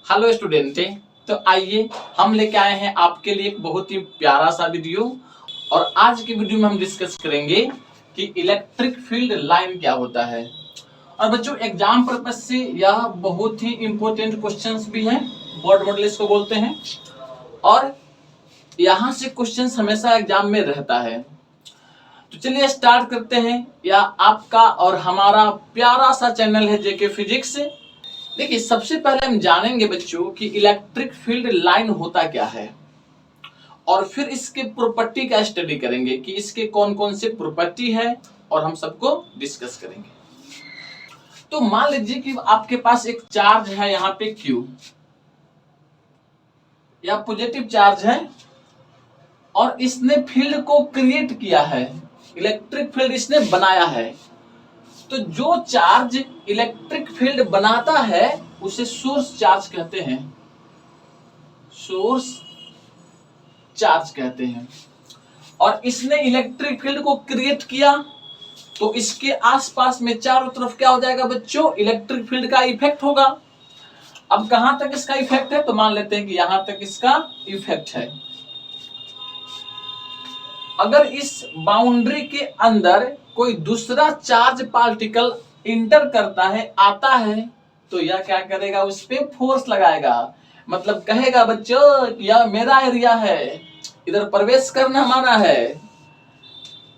Hello student. तो आइए हम लेके आए हैं आपके लिए एक बहुत ही प्यारा सा वीडियो। और आज की वीडियो में हम डिस्कस करेंगे कि इलेक्ट्रिक फील्ड लाइन क्या होता है। और बच्चों एग्जाम पर्पज से यह बहुत ही इंपॉर्टेंट क्वेश्चंस भी हैं, बोर्ड मॉडल इसको बोलते हैं। और यहाँ से क्वेश्चंस हमेशा एग्जाम में रहता है। तो चलिए स्टार्ट करते हैं। यह आपका और हमारा प्यारा सा चैनल है जेके फिजिक्स। देखिए सबसे पहले हम जानेंगे बच्चों कि इलेक्ट्रिक फील्ड लाइन होता क्या है, और फिर इसके प्रॉपर्टी का स्टडी करेंगे कि इसके कौन कौन से प्रॉपर्टी है, और हम सबको डिस्कस करेंगे। तो मान लीजिए कि आपके पास एक चार्ज है यहाँ पे Q, या पॉजिटिव चार्ज है, और इसने फील्ड को क्रिएट किया है, इलेक्ट्रिक फील्ड इसने बनाया है। तो जो चार्ज इलेक्ट्रिक फील्ड बनाता है उसे सोर्स चार्ज कहते हैं, सोर्स चार्ज कहते हैं। और इसने इलेक्ट्रिक फील्ड को क्रिएट किया तो इसके आसपास में चारों तरफ क्या हो जाएगा बच्चों, इलेक्ट्रिक फील्ड का इफेक्ट होगा। अब कहां तक इसका इफेक्ट है, तो मान लेते हैं कि यहां तक इसका इफेक्ट है। अगर इस बाउंड्री के अंदर कोई दूसरा चार्ज पार्टिकल इंटर करता है, आता है, तो यह क्या करेगा, उस पे फोर्स लगाएगा। मतलब कहेगा बच्चों यह मेरा एरिया है, इधर प्रवेश करना हमारा है,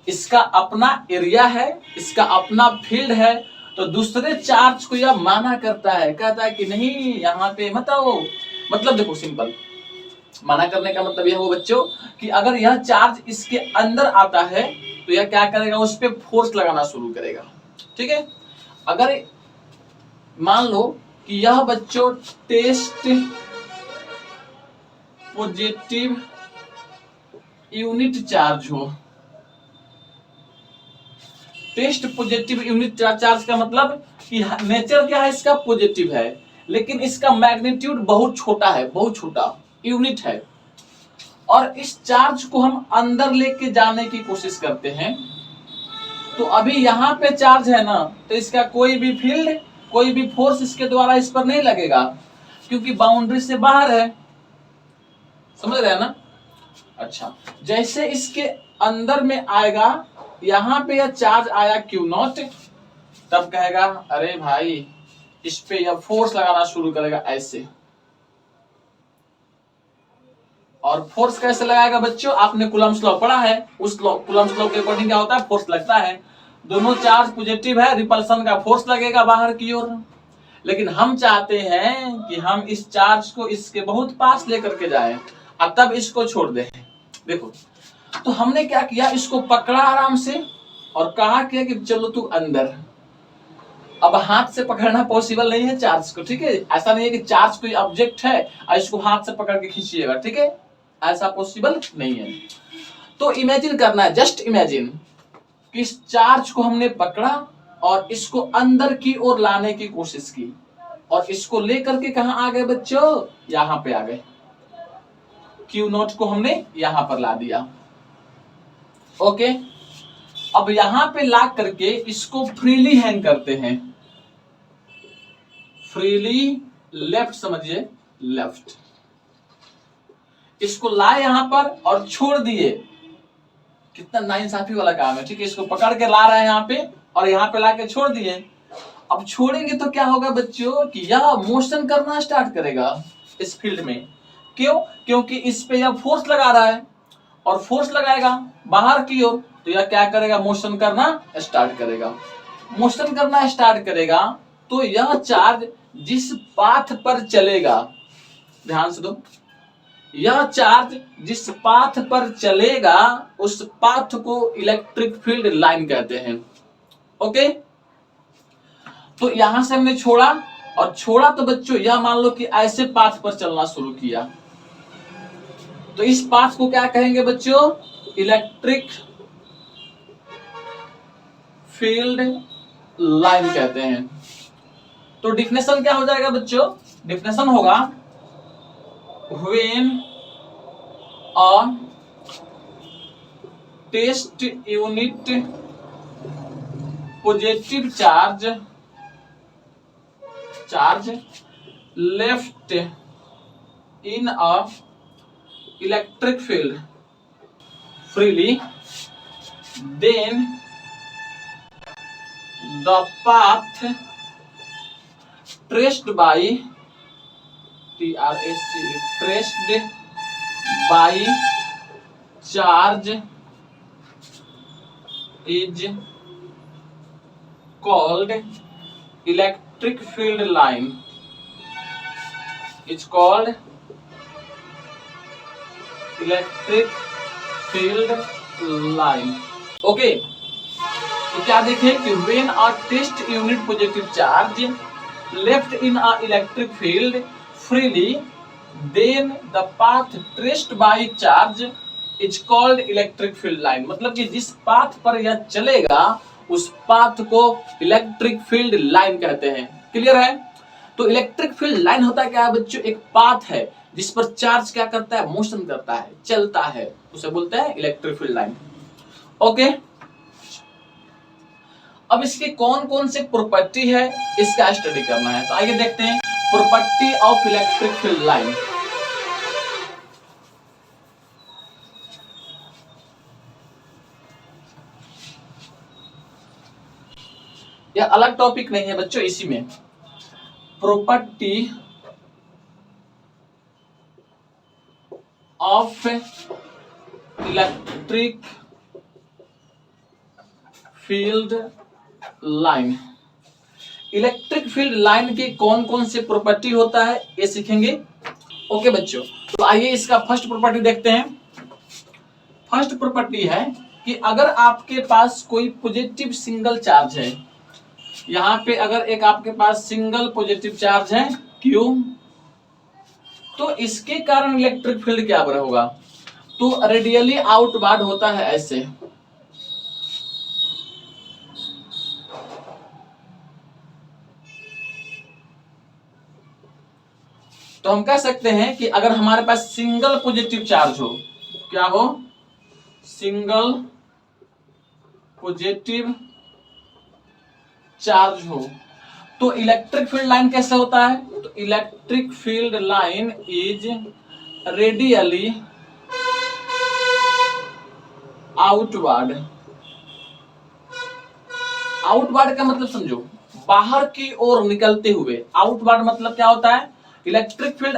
इसका अपना एरिया है, इसका अपना फील्ड है। तो दूसरे चार्ज को यह माना करता है, कहता है कि नहीं यहाँ पे मत आओ। मतलब देखो सिंपल मना करने का मतलब यह हो बच्चों कि अगर यह चार्ज इसके अंदर आता है तो यह क्या करेगा, उस पे फोर्स लगाना शुरू करेगा। ठीक है। अगर मान लो कि यह बच्चों टेस्ट पॉजिटिव यूनिट चार्ज हो। टेस्ट पॉजिटिव यूनिट चार्ज का मतलब कि नेचर क्या है, इसका पॉजिटिव है, लेकिन इसका मैग्नीट्यूड बहुत छोटा है, बहुत छोटा यूनिट है। और इस चार्ज को हम अंदर लेके जाने की कोशिश करते हैं। तो अभी यहाँ पे चार्ज है ना, तो इसका कोई भी फील्ड, कोई भी फोर्स इसके द्वारा इस पर नहीं लगेगा, क्योंकि बाउंड्री से बाहर है। समझ रहे हैं ना। अच्छा, जैसे इसके अंदर में आएगा, यहाँ पे यह चार्ज आया Q0, तब कहेगा अरे भाई इस पे यह फोर्स लगाना शुरू करेगा ऐसे। और फोर्स कैसे लगाएगा बच्चों, आपने कूलम्ब्स लॉ पढ़ा है, उस कूलम्ब्स लॉ के अकॉर्डिंग क्या होता है, फोर्स लगता है। दोनों चार्ज पॉजिटिव है, रिपल्सन का फोर्स लगेगा बाहर की ओर। लेकिन हम चाहते हैं कि हम इस चार्ज को इसके बहुत पास लेकर के जाएं, और तब इसको छोड़ दें। देखो तो हमने क्या किया, इसको पकड़ा आराम से और कहा कि चलो तू अंदर। अब हाथ से पकड़ना पॉसिबल नहीं है चार्ज को, ठीक है। ऐसा नहीं है कि चार्ज कोई ऑब्जेक्ट है और इसको हाथ से पकड़ के खींचिएगा, ठीक है, ऐसा पॉसिबल नहीं है। तो इमेजिन करना है, जस्ट इमेजिन कि इस चार्ज को हमने पकड़ा और इसको अंदर की ओर लाने की कोशिश की, और इसको लेकर के कहां आ गए बच्चों, यहां पे आ गए। Q0 को हमने यहां पर ला दिया। ओके, अब यहां पे ला करके इसको फ्रीली हैंग करते हैं, फ्रीली लेफ्ट समझिए, लेफ्ट। इसको लाए यहां पर और छोड़ दिए। कितना नाइंसाफी वाला काम है, ठीक है। इसको पकड़ के ला रहे हैं यहाँ पे और यहाँ पे ला के छोड़ दिए। अब छोड़ेंगे तो क्या होगा बच्चों कि यह मोशन करना स्टार्ट करेगा इस फील्ड में। क्यों, क्योंकि इस पे यह फोर्स लगा रहा है, और फोर्स लगाएगा बाहर की ओर, तो यह क्या करेगा, मोशन करना स्टार्ट करेगा। मोशन करना स्टार्ट करेगा तो यह चार्ज जिस पाथ पर चलेगा, ध्यान से दो, यह चार्ज जिस पाथ पर चलेगा उस पाथ को इलेक्ट्रिक फील्ड लाइन कहते हैं। ओके, तो यहां से हमने छोड़ा, और छोड़ा तो बच्चों यह मान लो कि ऐसे पाथ पर चलना शुरू किया, तो इस पाथ को क्या कहेंगे बच्चों, इलेक्ट्रिक फील्ड लाइन कहते हैं। तो डिफिनेशन क्या हो जाएगा बच्चों, डिफिनेशन होगा when a test unit positive charge left in a electric field freely, then the path traced by traced by charge is called electric field line. It's called electric field line. Okay, तो क्या देखें कि when a test unit positive charge left in a electric field freely, then the path traced by charge is called electric field line. मतलब कि जिस path पर यह चलेगा उस पाथ को इलेक्ट्रिक फील्ड लाइन कहते हैं. क्लियर है? तो इलेक्ट्रिक फील्ड लाइन होता है क्या है बच्चों? एक पाथ है जिस पर चार्ज क्या करता है? मोशन करता है, चलता है, उसे बोलते हैं इलेक्ट्रिक फील्ड लाइन. ओके, अब इसकी कौन कौन से प्रॉपर्टी है इसका स्टडी करना है. तो आइए देखते हैं property of electric field line. यह अलग टॉपिक नहीं है बच्चों, इसी में property of electric field line. Electric field line की कौन कौन से प्रॉपर्टी होता है ये सीखेंगे. ओके बच्चों, तो आइए इसका फर्स्ट प्रॉपर्टी देखते हैं. फर्स्ट प्रॉपर्टी है कि अगर आपके पास कोई पॉजिटिव सिंगल चार्ज है, यहां पे अगर एक आपके पास सिंगल पॉजिटिव चार्ज है Q, तो इसके कारण इलेक्ट्रिक फील्ड क्या बना होगा? तो रेडियली आउटवर्ड होता है ऐसे. तो हम कह सकते हैं कि अगर हमारे पास सिंगल पॉजिटिव चार्ज हो, क्या हो? सिंगल पॉजिटिव चार्ज हो, तो इलेक्ट्रिक फील्ड लाइन कैसे होता है? तो electric field line is radially outward. Outward का मतलब समझो, बाहर की ओर निकलते हुए. आउटवर्ड मतलब क्या होता है? इलेक्ट्रिक फील्ड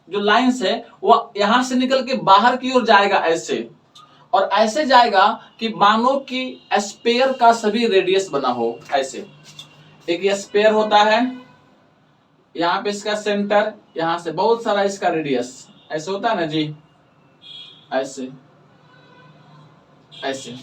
जो लाइंस है वो यहां से निकल के बाहर की ओर जाएगा ऐसे, और ऐसे जाएगा कि मानो कि स्पेयर का सभी रेडियस बना हो ऐसे. एक ये स्पेयर होता है, यहाँ पे इसका सेंटर, यहां से बहुत सारा इसका रेडियस ऐसे होता है ना जी, ऐसे ऐसे.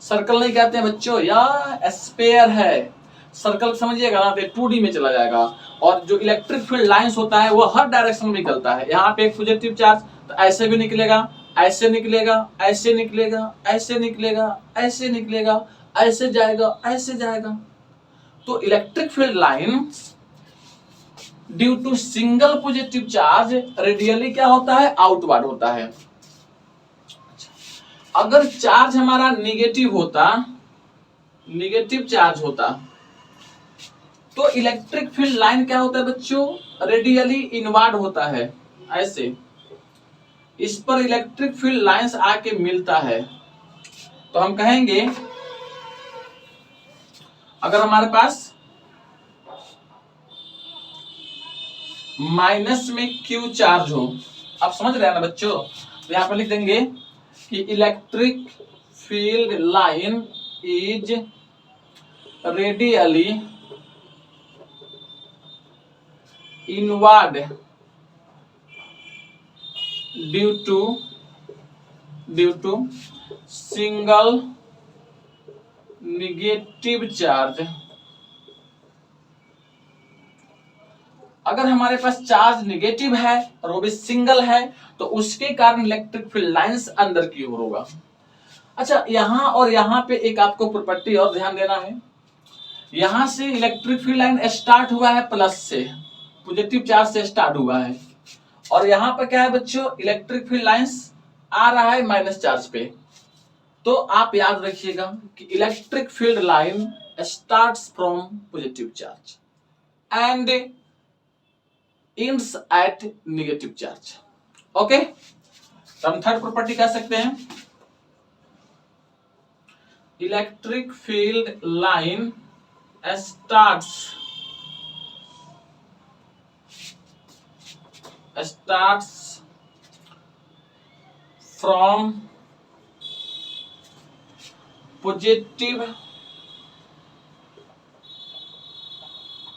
सर्कल नहीं कहते हैं बच्चों, या स्पेयर है. सर्कल समझिएगा ना तो 2D में चला जाएगा. और जो इलेक्ट्रिक फील्ड लाइंस होता है वो हर डायरेक्शन में निकलता है. यहाँ पे एक पॉजिटिव चार्ज तो ऐसे भी निकलेगा, ऐसे निकलेगा, ऐसे निकलेगा, ऐसे निकलेगा, ऐसे निकलेगा, ऐसे जाएगा, ऐसे जाएगा. तो electric field lines due to single positive charge radially क्या होता है? आउटवर्ड होता है. अगर चार्ज हमारा निगेटिव होता, निगेटिव चार्ज होता, तो इलेक्ट्रिक फील्ड लाइन क्या होता है बच्चों? रेडियली इनवर्ड होता है ऐसे. इस पर इलेक्ट्रिक फील्ड लाइंस आके मिलता है. तो हम कहेंगे अगर हमारे पास माइनस में Q चार्ज हो, आप समझ रहे हैं ना बच्चों, तो यहां पर लिख देंगे कि electric field line is radially inward due to single negative charge. अगर हमारे पास चार्ज नेगेटिव है और वो भी सिंगल है तो उसके कारण इलेक्ट्रिक फील्ड लाइंस अंदर की ओर होगा. अच्छा, यहां और यहां पे एक आपको प्रॉपर्टी और ध्यान देना है. यहां से इलेक्ट्रिक फील्ड लाइन स्टार्ट हुआ है प्लस से, पॉजिटिव चार्ज से स्टार्ट हुआ है, और यहां पर क्या है बच्चों? इलेक्ट्रिक फील्ड लाइंस आ रहा है माइनस चार्ज पे. तो आप याद रखिएगा कि electric field line starts from positive charge and ends at negative charge. Okay, तो हम थर्ड प्रॉपर्टी कह सकते हैं, electric field line starts from positive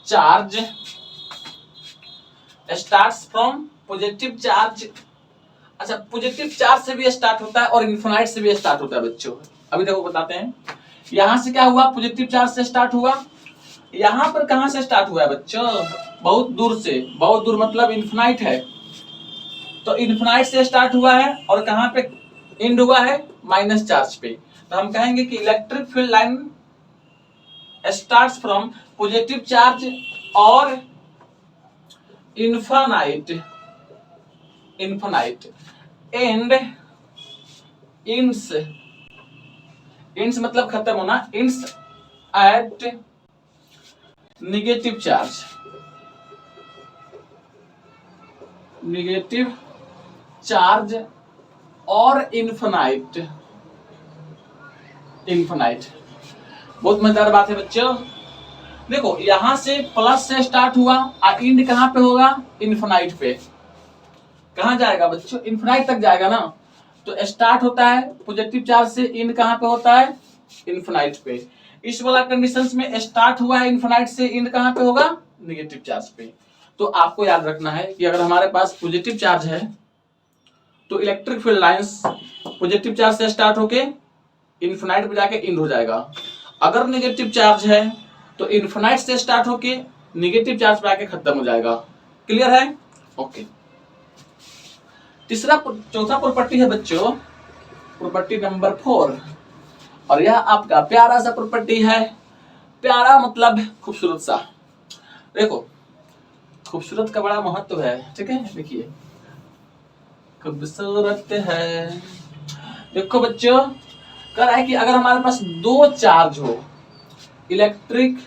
charge, starts from positive charge। अच्छा, पॉजिटिव चार्ज से भी स्टार्ट होता है और इन्फिनाइट से भी स्टार्ट होता है बच्चों। अभी देखो बताते हैं, यहां से क्या हुआ, पॉजिटिव चार्ज से स्टार्ट हुआ। यहां पर कहां से स्टार्ट हुआ है बच्चों, बहुत दूर से, बहुत दूर मतलब इन्फिनाइट है, तो इन्फिनाइट से स्टार्ट हुआ है और कहां पे एंड हुआ है, माइनस चार्ज पे। तो हम कहेंगे कि electric field line starts from positive charge और इन्फिनाइट एंड इंड्स मतलब खत्म होना, इंड्स एट नेगेटिव चार्ज और इन्फिनाइट। बहुत मजेदार बात है बच्चों। देखो यहां से प्लस से स्टार्ट हुआ और इंड कहां पे होगा, इन्फिनाइट पे। कहां जाएगा बच्चों, इन्फिनाइट तक जाएगा ना। तो स्टार्ट होता है पॉजिटिव चार्ज से, इंड कहां पे होता है, इन्फिनाइट पे। इस वाला कंडीशंस में स्टार्ट हुआ है इन्फिनाइट से, इंड कहां पे होगा, नेगेटिव चार्ज पे। तो आपको याद रखना है कि अगर हमारे पास पॉजिटिव चार्ज है तो electric field lines positive charge से स्टार्ट होके इन्फिनाइट पे जाके एंड हो जाएगा। अगर नेगेटिव चार्ज है तो इन्फिनाइट से स्टार्ट होके नेगेटिव चार्ज पे आके खत्म हो जाएगा। क्लियर है? ओके। चौथा प्रॉपर्टी है बच्चों, प्रॉपर्टी नंबर 4, और यह आपका प्यारा सा प्रॉपर्टी है। प्यारा मतलब खूबसूरत सा। देखो खूबसूरत का बड़ा महत्व है, ठीक है। देखिए खूबसूरत है। देखो बच्चों, कह रहा है कि अगर हमारे पास दो चार्ज हो, electric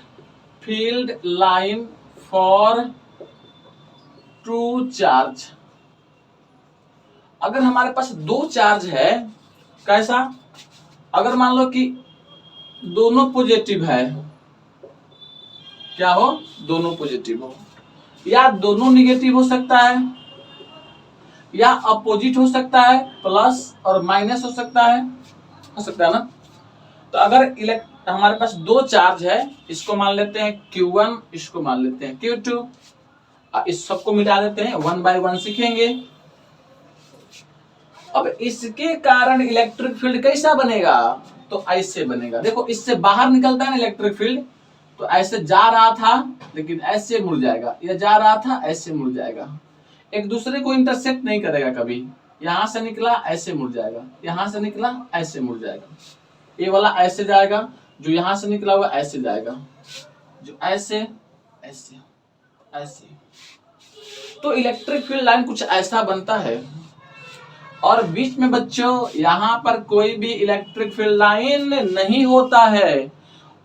field line for two charge, अगर हमारे पास दो चार्ज है, कैसा, अगर मान लो कि दोनों पॉजिटिव है, क्या हो, दोनों पॉजिटिव हो, या दोनों निगेटिव हो सकता है, या अपोजिट हो सकता है, प्लस और माइनस हो सकता है ना। तो अगर हमारे पास दो चार्ज है, इसको मान लेते हैं Q1, इसको मान लेते हैं Q2, इस सबको मिटा देते हैं, 1 by 1 सीखेंगे। अब इसके कारण इलेक्ट्रिक फील्ड कैसा बनेगा, तो ऐसे बनेगा। देखो इससे बाहर निकलता है ना इलेक्ट्रिक फील्ड, तो ऐसे जा रहा था लेकिन ऐसे मुड़ जाएगा, या जा रहा था ऐसे मुड़ जाएगा, एक दूसरे को इंटरसेक्ट नहीं करेगा कभी। यहां से निकला ऐसे मुड़ जाएगा, यहां से निकला ऐसे मुड़ जाएगा, ये वाला ऐसे जाएगा, जो यहां से निकला हुआ ऐसे जाएगा, जो ऐसे ऐसे ऐसे। तो इलेक्ट्रिक फील्ड लाइन कुछ ऐसा बनता है। और बीच में बच्चों यहां पर कोई भी इलेक्ट्रिक फील्ड लाइन नहीं होता है,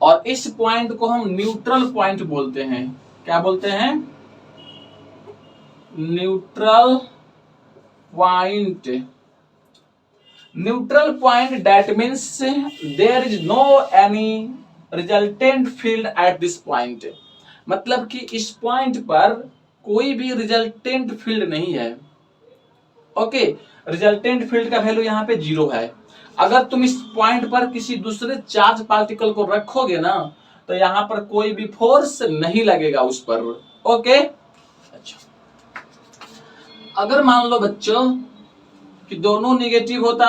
और इस पॉइंट को हम न्यूट्रल पॉइंट बोलते हैं। क्या बोलते हैं, neutral point. Neutral point that means there is no any resultant field at this point. मतलब कि इस पॉइंट पर कोई भी रिजल्टेंट फील्ड नहीं है। ओके, रिजल्टेंट फील्ड का वैल्यू यहाँ पे 0 है। अगर तुम इस पॉइंट पर किसी दूसरे चार्ज पार्टिकल को रखोगे ना, तो यहाँ पर कोई भी फोर्स नहीं लगेगा उस पर। ओके, अच्छा। अगर मान लो बच्चों कि दोनों नेगेटिव होता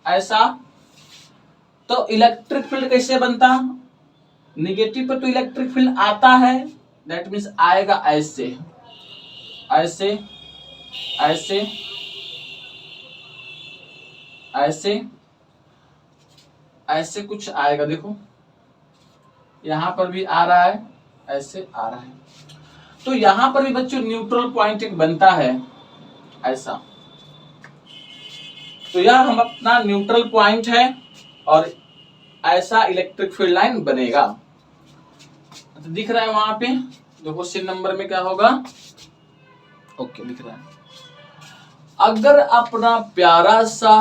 ऐसा, तो इलेक्ट्रिक फील्ड कैसे बनता, नेगेटिव पर तो इलेक्ट्रिक फील्ड आता है, दैट मीन्स आएगा ऐसे ऐसे ऐसे ऐसे ऐसे कुछ आएगा। देखो यहां पर भी आ रहा है, ऐसे आ रहा है। तो यहां पर भी बच्चों न्यूट्रल पॉइंट एक बनता है ऐसा। तो यह हम अपना न्यूट्रल पॉइंट है और ऐसा इलेक्ट्रिक फील्ड लाइन बनेगा। तो दिख रहा है वहां पे, तो क्वेश्चन नंबर में क्या होगा, ओके लिख रहा है, अगर अपना प्यारा सा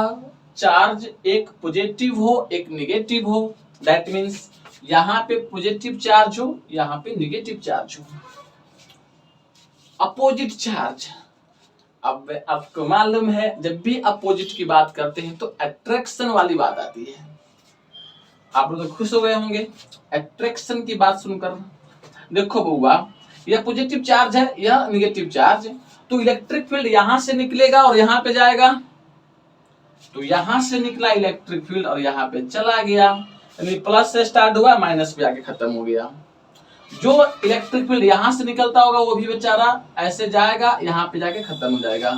चार्ज एक पॉजिटिव हो एक नेगेटिव हो, दैट मीन्स यहाँ पे पॉजिटिव चार्ज हो यहाँ पे नेगेटिव चार्ज हो, अपोजिट चार्ज। अब आपको मालूम है जब भी अपोजिट की बात करते हैं तो अट्रैक्शन वाली बात आती है। आप लोग तो खुश हो गए होंगे अट्रैक्शन की बात सुनकर। देखो बउआ, यह पॉजिटिव चार्ज है यह नेगेटिव चार्ज, तो इलेक्ट्रिक फील्ड यहां से निकलेगा और यहां पे जाएगा, तो यहां से निकला इलेक्ट्रिक फील्ड और यहां पे चला गया, यानी प्लस से स्टार्ट हुआ माइनस पे आके खत्म हो गया। जो इलेक्ट्रिक फील्ड यहां से निकलता होगा वो भी बेचारा ऐसे जाएगा यहां पे जाके खत्म हो जाएगा,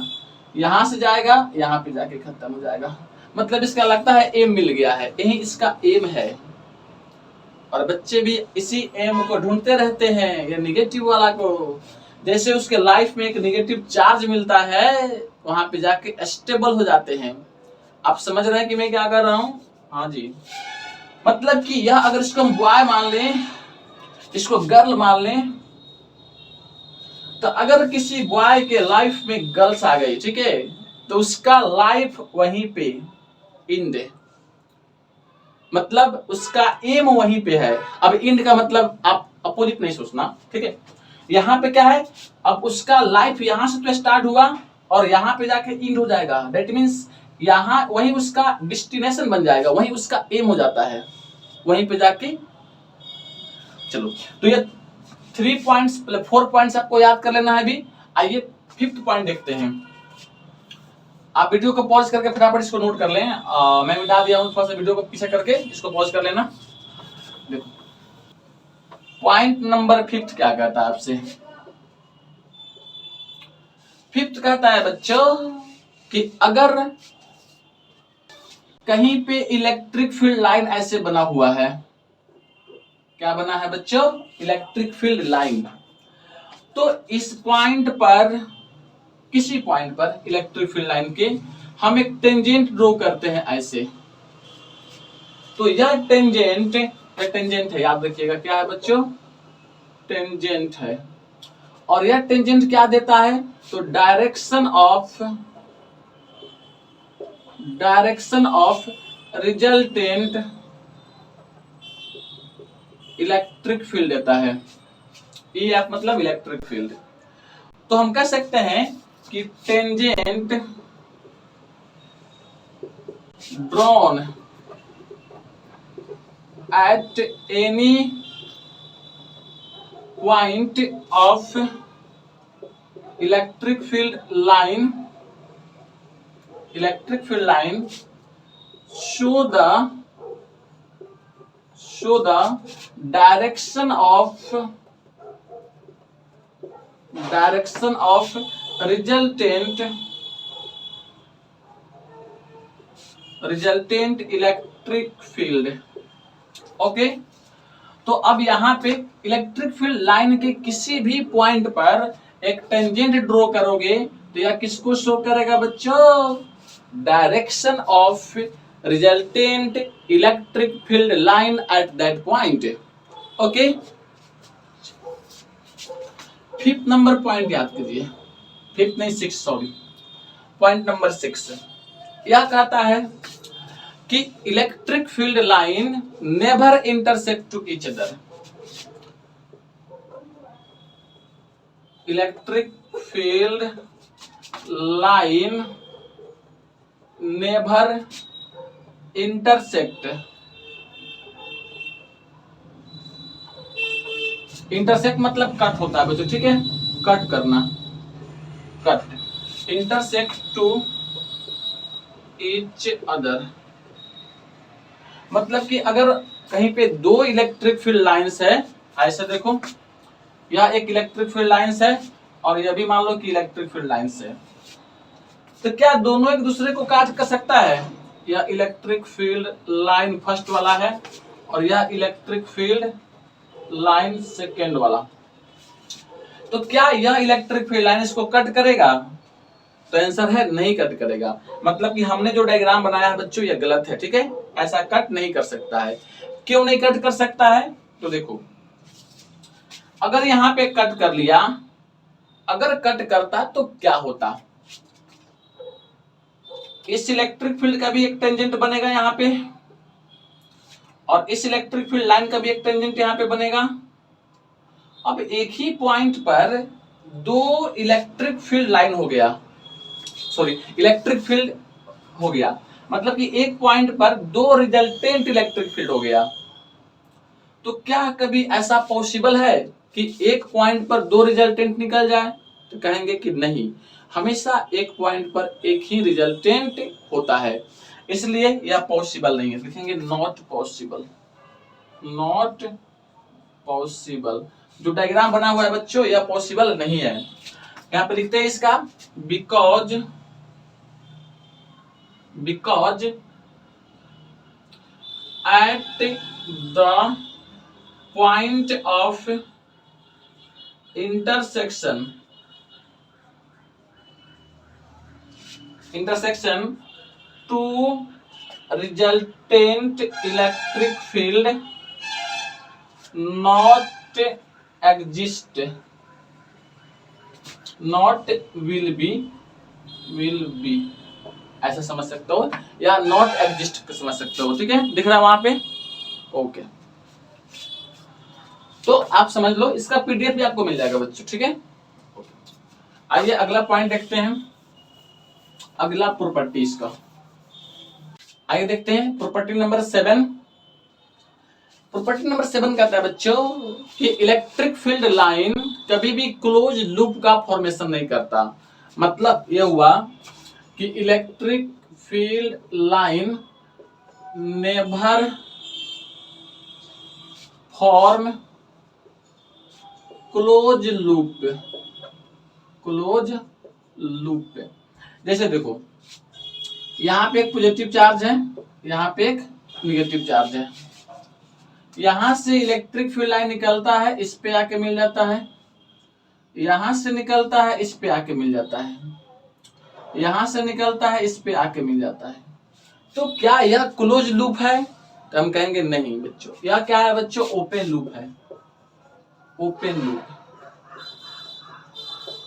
यहां से जाएगा यहां पे जाके खत्म हो जाएगा। मतलब इसका लगता है एम मिल गया है, यही इसका एम है। और बच्चे भी इसी एम को ढूंढते रहते हैं, ये नेगेटिव वाला को। जैसे उसके लाइफ में एक नेगेटिव चार्ज मिलता है वहां पे जाके स्टेबल हो जाते हैं। आप समझ रहे हैं कि मैं क्या कर रहा हूं? हाँ जी, मतलब कि यह अगर इसको हम बॉय मान लें, इसको गर्ल मान लें, तो अगर किसी बॉय के लाइफ में गर्ल्स आ गई, ठीक है, तो उसका लाइफ वहीं पे इंड, मतलब उसका एम वहीं पे है। अब इंड का मतलब आप अपोजिट नहीं सोचना, ठीक है। यहां पे क्या है, अब उसका लाइफ यहां से तो स्टार्ट हुआ और यहां पे जाके इंड हो जाएगा, दैट मींस यहां वही उसका डेस्टिनेशन बन जाएगा, वही उसका एम हो जाता है, वहीं पे जाके। चलो, तो ये 3 पॉइंट्स 4 पॉइंट्स आपको याद कर लेना है अभी। आइए 5th पॉइंट देखते हैं। आप वीडियो को पॉज करके फटाफट इसको नोट कर लें। मैं मिटा दिया हूं, थोड़ा सा वीडियो को पीछे करके इसको पॉज कर लेना। देखो पॉइंट नंबर 5 क्या कहता है आपसे। 5th कहता है बच्चों कि अगर कहीं पे इलेक्ट्रिक फील्ड लाइन ऐसे बना हुआ है, क्या बना है बच्चों, इलेक्ट्रिक फील्ड लाइन, तो इस पॉइंट पर, किसी पॉइंट पर इलेक्ट्रिक फील्ड लाइन के हम एक टेंजेंट ड्रॉ करते हैं ऐसे। तो यह टेंजेंट है, याद रखिएगा क्या है बच्चों, टेंजेंट है। और यह टेंजेंट क्या देता है, तो direction of resultant electric field देता है। EF मतलब इलेक्ट्रिक फील्ड। तो हम कह सकते हैं कि tangent drawn at any point of electric field line show the direction of resultant electric field. Okay, तो अब यहाँ पे इलेक्ट्रिक फील्ड लाइन के किसी भी पॉइंट पर एक टेंजेंट ड्रॉ करोगे तो यह किसको शो करेगा बच्चों, direction of resultant electric field line at that point. Okay, 5th number point याद कीजिए, 5th नहीं 6, सॉरी, पॉइंट नंबर 6 यह कहता है कि electric field line never intersect to each other. Electric field line never intersect मतलब कट होता है बच्चों, ठीक है, कट करना, cut, intersect to each other, मतलब कि अगर कहीं पे 2 इलेक्ट्रिक फील्ड लाइंस है, ऐसे देखो यह एक इलेक्ट्रिक फील्ड लाइंस है और यह भी मान लो कि इलेक्ट्रिक फील्ड लाइंस है, तो क्या दोनों एक दूसरे को काट कर सकता है। यह इलेक्ट्रिक फील्ड लाइन फर्स्ट वाला है और यह इलेक्ट्रिक फील्ड लाइन सेकेंड वाला, तो क्या यह इलेक्ट्रिक फील्ड लाइन इसको कट करेगा, तो आंसर है नहीं कट करेगा। मतलब कि हमने जो डायग्राम बनाया है बच्चों यह गलत है, ठीक है, ऐसा कट नहीं कर सकता है। क्यों नहीं कट कर सकता है, तो देखो अगर यहां पे कट कर लिया, अगर कट करता तो क्या होता, इस इलेक्ट्रिक फील्ड का भी एक टेंजेंट बनेगा यहां पे, और इस इलेक्ट्रिक फील्ड लाइन का भी एक टेंजेंट यहां पे बनेगा। अब एक ही पॉइंट पर दो इलेक्ट्रिक फील्ड लाइन हो गया, सॉरी इलेक्ट्रिक फील्ड हो गया, मतलब कि एक पॉइंट पर दो रिजल्टेंट इलेक्ट्रिक फील्ड हो गया। तो क्या कभी ऐसा पॉसिबल है कि एक पॉइंट पर दो रिजल्टेंट निकल जाए? तो कहेंगे कि नहीं, हमेशा एक पॉइंट पर एक ही रिजल्टेंट होता है, इसलिए यह पॉसिबल नहीं है। लिखेंगे नॉट पॉसिबल, नॉट पॉसिबल। जो डायग्राम बना हुआ है बच्चों, यह पॉसिबल नहीं है। यहां पे लिखते हैं इसका because at the point of intersection two resultant electric field not exist, not will be ऐसा समझ सकते हो, या नॉट एग्जिस्ट समझ सकते हो। ठीक है, दिख रहा है वहां पे? ओके, तो आप समझ लो, इसका पीडीएफ भी आपको मिल जाएगा बच्चों। ठीक है, आइए अगला पॉइंट देखते हैं, अगला प्रॉपर्टीज का। आइए देखते हैं प्रॉपर्टी नंबर 7। प्रॉपर्टी नंबर 7 कहता है बच्चों कि इलेक्ट्रिक फील्ड लाइन कभी भी क्लोज लूप का फॉर्मेशन नहीं करता। मतलब यह हुआ कि electric field line never form close loop. जैसे देखो, यहां पे एक पॉजिटिव चार्ज है, यहां पे एक निगेटिव चार्ज है, यहां से इलेक्ट्रिक फील्ड लाइन निकलता है, इस पे आके मिल जाता है, यहां से निकलता है, इस पे आके मिल जाता है, यहां से निकलता है, इस पे आके मिल जाता है। तो क्या यह क्लोज लूप है? तो हम कहेंगे नहीं बच्चों, यह क्या है बच्चों? ओपन लूप है,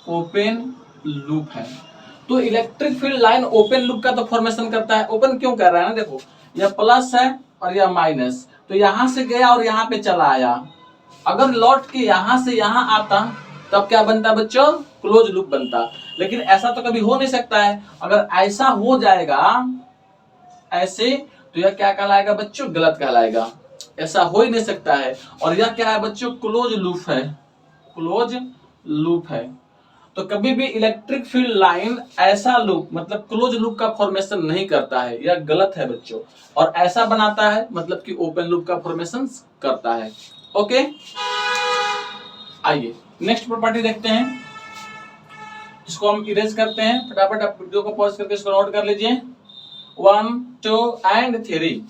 ओपन लूप है। तो electric field line open loop का तो फॉर्मेशन करता है। ओपन क्यों कर रहा है ना, देखो यह प्लस है और यह माइनस, तो यहां से गया और यहां पे चला आया। अगर लौट के यहां से यहां आता तब क्या बनता बच्चों? क्लोज लूप बनता। लेकिन ऐसा तो कभी हो नहीं सकता है। अगर ऐसा हो जाएगा ऐसे, तो यह क्या कहलाएगा बच्चों? गलत कहलाएगा, ऐसा हो ही नहीं सकता है। और यह क्या है बच्चों? क्लोज लूप है, क्लोज लूप है। तो कभी भी इलेक्ट्रिक फील्ड लाइन ऐसा लूप मतलब क्लोज लूप का फॉर्मेशन नहीं करता है, यह गलत है बच्चों। और ऐसा बनाता है मतलब कि ओपन लूप का फॉर्मेशन करता है। ओके, आइए नेक्स्ट प्रॉपर्टी देखते हैं, इसको हम इरेज करते हैं। फटाफट आप वीडियो को पॉज करके इसको नोट कर लीजिए। 1 2 एंड 3।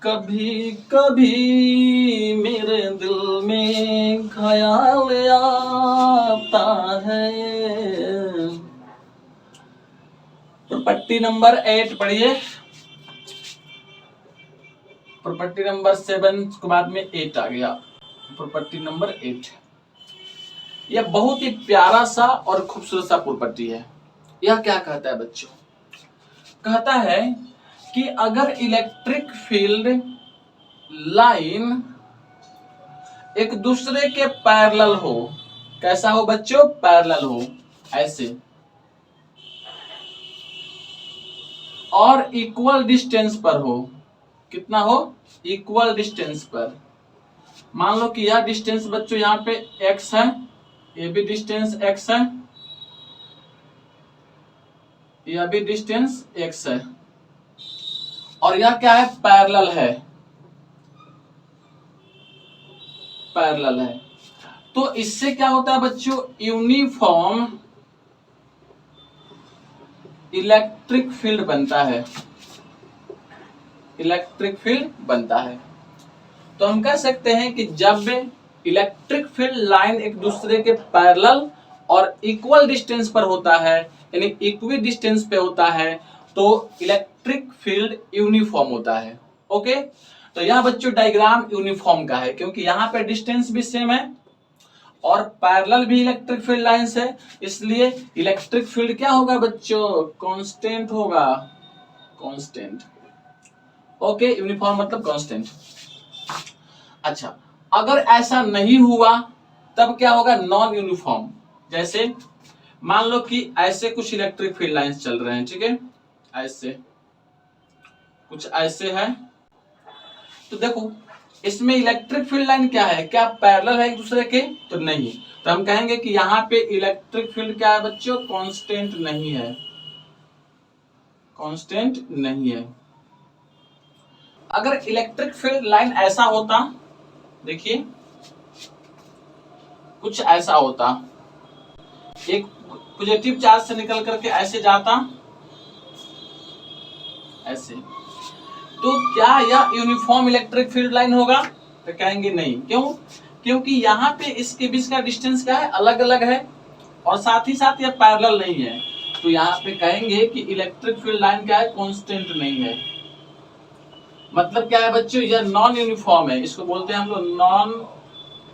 कभी कभी मेरे दिल में ख्याल आता है। प्रॉपर्टी नंबर 8 पढ़िए। प्रॉपर्टी नंबर 7 के बाद में 8 आ गया। प्रॉपर्टी नंबर 8, यह बहुत ही प्यारा सा और खूबसूरत सा प्रॉपर्टी है। यह क्या कहता है बच्चों? कहता है कि अगर इलेक्ट्रिक फील्ड लाइन एक दूसरे के पैरेलल हो, कैसा हो बच्चों? पैरेलल हो, ऐसे, और इक्वल डिस्टेंस पर हो। कितना हो? इक्वल डिस्टेंस पर। मान लो कि यह डिस्टेंस बच्चों यहाँ पे x है, ये भी डिस्टेंस x है, यह भी डिस्टेंस x है, और यह क्या है? पैरेलल है, पैरेलल है। तो इससे क्या होता है बच्चों? यूनिफॉर्म इलेक्ट्रिक फील्ड बनता है, इलेक्ट्रिक फील्ड बनता है। तो हम कह सकते हैं कि जब इलेक्ट्रिक फील्ड लाइन एक दूसरे के पैरेलल और इक्वल डिस्टेंस पर होता है, यानी इक्वी डिस्टेंस पे होता है, तो इलेक्ट्रिक फील्ड यूनिफॉर्म होता है। ओके, तो यह बच्चों डायग्राम यूनिफॉर्म का है, क्योंकि यहाँ पे डिस्टेंस भी सेम है और पैरेलल भी इलेक्ट्रिक फील्ड लाइंस है, इसलिए इलेक्ट्रिक फील्ड क्या होगा बच्चों, कांस्टेंट होगा, कांस्टेंट। ओके, यूनिफॉर्म मतलब कांस्टेंट। अच्छा, अगर ऐसा नहीं हुआ तब क्या होगा, नॉन यूनिफॉर्म। जैसे मान लो कि ऐसे कुछ इलेक्ट्रिक फील्ड लाइंस चल रहे हैं, ठीक है, ऐसे कुछ ऐसे है, तो देखो इसमें इलेक्ट्रिक फील्ड लाइन क्या है, क्या पैरेलल है एक दूसरे के, तो नहीं, तो हम कहेंगे कि यहाँ पे इलेक्ट्रिक फील्ड क्या है बच्चों, कांस्टेंट नहीं है, कांस्टेंट नहीं है। अगर इलेक्ट्रिक फील्ड लाइन ऐसा होता, देखिए कुछ ऐसा होता, एक पॉजिटिव चार्ज से निकल करके ऐसे जाता, ऐसे, तो क्या यह यूनिफॉर्म इलेक्ट्रिक फील्ड लाइन होगा, तो कहेंगे नहीं। क्यों, क्योंकि यहाँ पे इसके बीच का डिस्टेंस क्या है, अलग अलग है, और साथ ही साथ यह पैरेलल नहीं है, तो यहाँ पे कहेंगे कि इलेक्ट्रिक फील्ड लाइन क्या है, कांस्टेंट नहीं है। मतलब क्या है बच्चों, यह नॉन यूनिफॉर्म है, इसको बोलते हैं हम लोग non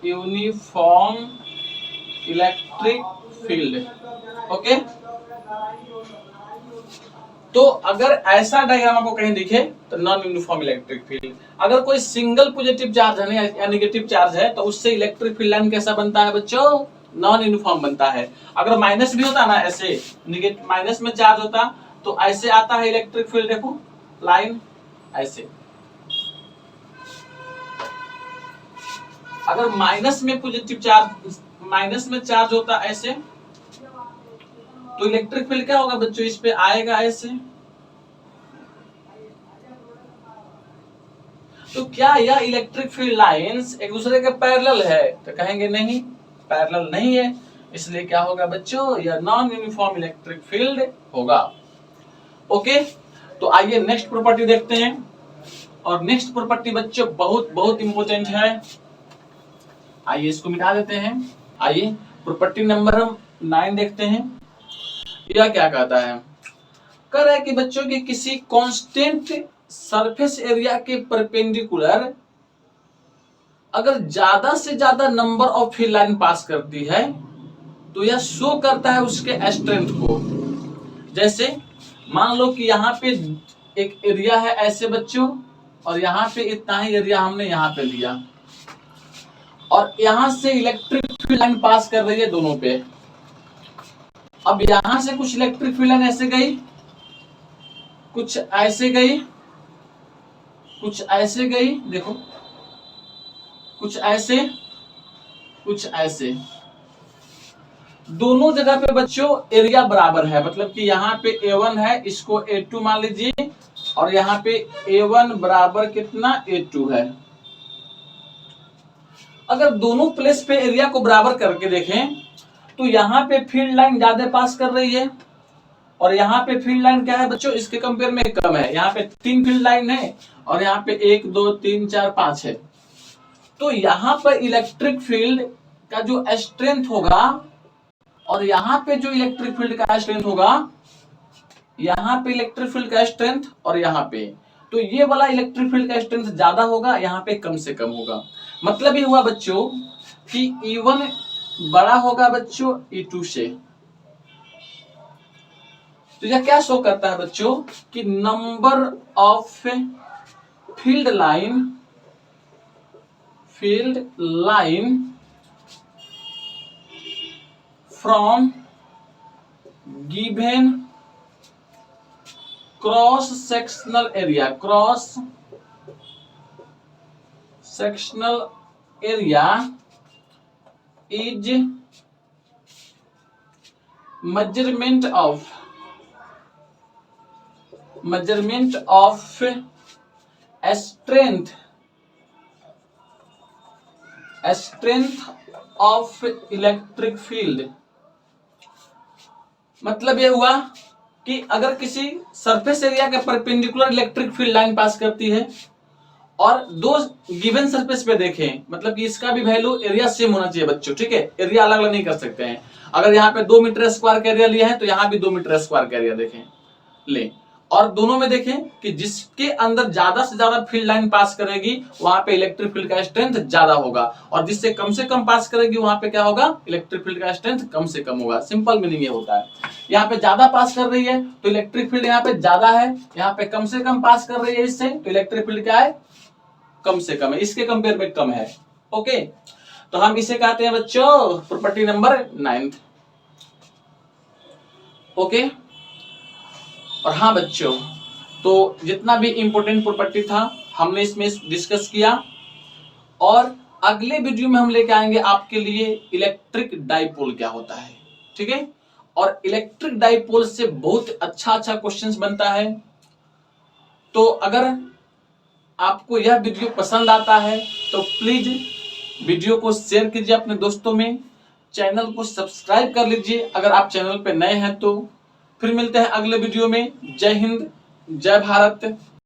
uniform electric field. Okay, तो अगर ऐसा डायग्राम आपको कहीं दिखे तो नॉन यूनिफॉर्म इलेक्ट्रिक फील्ड। अगर कोई सिंगल पॉजिटिव चार्ज है या नेगेटिव चार्ज है तो उससे इलेक्ट्रिक फील्ड लाइन कैसा बनता है बच्चों, नॉन यूनिफॉर्म बनता है। अगर माइनस भी होता ना, ऐसे माइनस में चार्ज होता तो ऐसे आता है इलेक्ट्रिक फील्ड, देखो लाइन ऐसे। अगर माइनस में पॉजिटिव चार्ज, माइनस में चार्ज होता ऐसे, तो इलेक्ट्रिक फील्ड क्या होगा बच्चों, इस पे आएगा ऐसे। तो क्या यह इलेक्ट्रिक फील्ड लाइंस एक दूसरे के पैरेलल है, तो कहेंगे नहीं, पैरेलल नहीं है, इसलिए क्या होगा बच्चों, यह नॉन यूनिफॉर्म इलेक्ट्रिक फील्ड होगा। ओके, तो आइए नेक्स्ट प्रॉपर्टी देखते हैं, और नेक्स्ट प्रॉपर्टी बच्चों बहुत बहुत इंपॉर्टेंट है। आइए इसको मिटा देते हैं। आइए प्रॉपर्टी नंबर हम 9 देखते हैं। यह क्या कहता है, कह रहा है कि बच्चों की किसी कांस्टेंट सरफेस एरिया के परपेंडिकुलर अगर ज्यादा से ज्यादा नंबर ऑफ फील्ड लाइन पास करती है तो यह शो करता है उसके स्ट्रेंथ को। जैसे मान लो कि यहाँ पे एक एरिया है ऐसे बच्चों, और यहाँ पे इतना ही एरिया हमने यहाँ पे लिया, और यहाँ से इलेक्ट्रिक फील्ड लाइन पास कर रही है दोनों पे। अब यहाँ से कुछ इलेक्ट्रिक फील्ड लाइन ऐसे गई, कुछ ऐसे गई, कुछ ऐसे गई, देखो कुछ ऐसे, कुछ ऐसे, दोनों जगह पे बच्चों एरिया बराबर है। मतलब कि यहाँ पे A1 है, इसको A2 मान लीजिए, और यहाँ पे A1 बराबर कितना, A2 है। अगर दोनों प्लेस पे एरिया को बराबर करके देखें तो यहाँ पे फील्ड लाइन ज्यादा पास कर रही है, और यहाँ पे फील्ड लाइन क्या है बच्चों, इसके कंपेयर में कम है। यहाँ पे 3 फील्ड लाइन है, और यहाँ पे 1 2 3 4 5 है। तो यहाँ पर इलेक्ट्रिक फील्ड का जो स्ट्रेंथ होगा, और यहाँ पे जो इलेक्ट्रिक फील्ड का स्ट्रेंथ होगा, यहाँ पे इलेक्ट्रिक फील्ड का स्ट्रेंथ और यहाँ पे, तो ये वाला इलेक्ट्रिक फील्ड का स्ट्रेंथ ज्यादा होगा, यहाँ पे कम से कम होगा। मतलब ये हुआ बच्चों कि E1 बड़ा होगा बच्चों E2 से। तो यह क्या शो करता है बच्चों कि number of field line from given cross sectional area is measurement of strength of electric field। मतलब ये हुआ कि अगर किसी सरफेस एरिया के परपेंडिकुलर इलेक्ट्रिक फील्ड लाइन पास करती है, और दो गिवन सरफेस पे देखें, मतलब कि इसका भी वैल्यू एरिया सेम होना चाहिए बच्चों, ठीक है, एरिया अलग अलग नहीं कर सकते हैं। अगर यहाँ पे 2 मीटर स्क्वायर का एरिया लिया है तो यहाँ भी 2 मीटर स्क्वायर का एरिया देखें ले, और दोनों में देखें कि जिसके अंदर ज्यादा से ज्यादा फील्ड लाइन पास करेगी वहां पे इलेक्ट्रिक फील्ड का स्ट्रेंथ ज्यादा होगा, और जिससे कम से कम पास करेगी वहां पे क्या होगा, इलेक्ट्रिक फील्ड का स्ट्रेंथ कम से कम होगा। सिंपल मीनिंग ये होता है। यहाँ पे ज्यादा पास कर रही है तो इलेक्ट्रिक फील्ड यहाँ पे ज्यादा है, यहाँ पे कम से कम पास कर रही है इससे तो इलेक्ट्रिक फील्ड क्या है, कम से कम है, इसके कंपेयर में कम है। ओके, तो हम इसे कहते हैं बच्चों प्रॉपर्टी नंबर 9। ओके, और हाँ बच्चों, तो जितना भी इंपॉर्टेंट प्रॉपर्टी था हमने इसमें डिस्कस किया, और अगले वीडियो में हम लेके आएंगे आपके लिए इलेक्ट्रिक डाइपोल क्या होता है। ठीक है, और इलेक्ट्रिक डाइपोल से बहुत अच्छा क्वेश्चंस बनता है। तो अगर आपको यह वीडियो पसंद आता है तो प्लीज वीडियो को शेयर कीजिए अपने दोस्तों में, चैनल को सब्सक्राइब कर लीजिए अगर आप चैनल पे नए हैं तो। फिर मिलते हैं अगले वीडियो में। जय हिंद, जय भारत।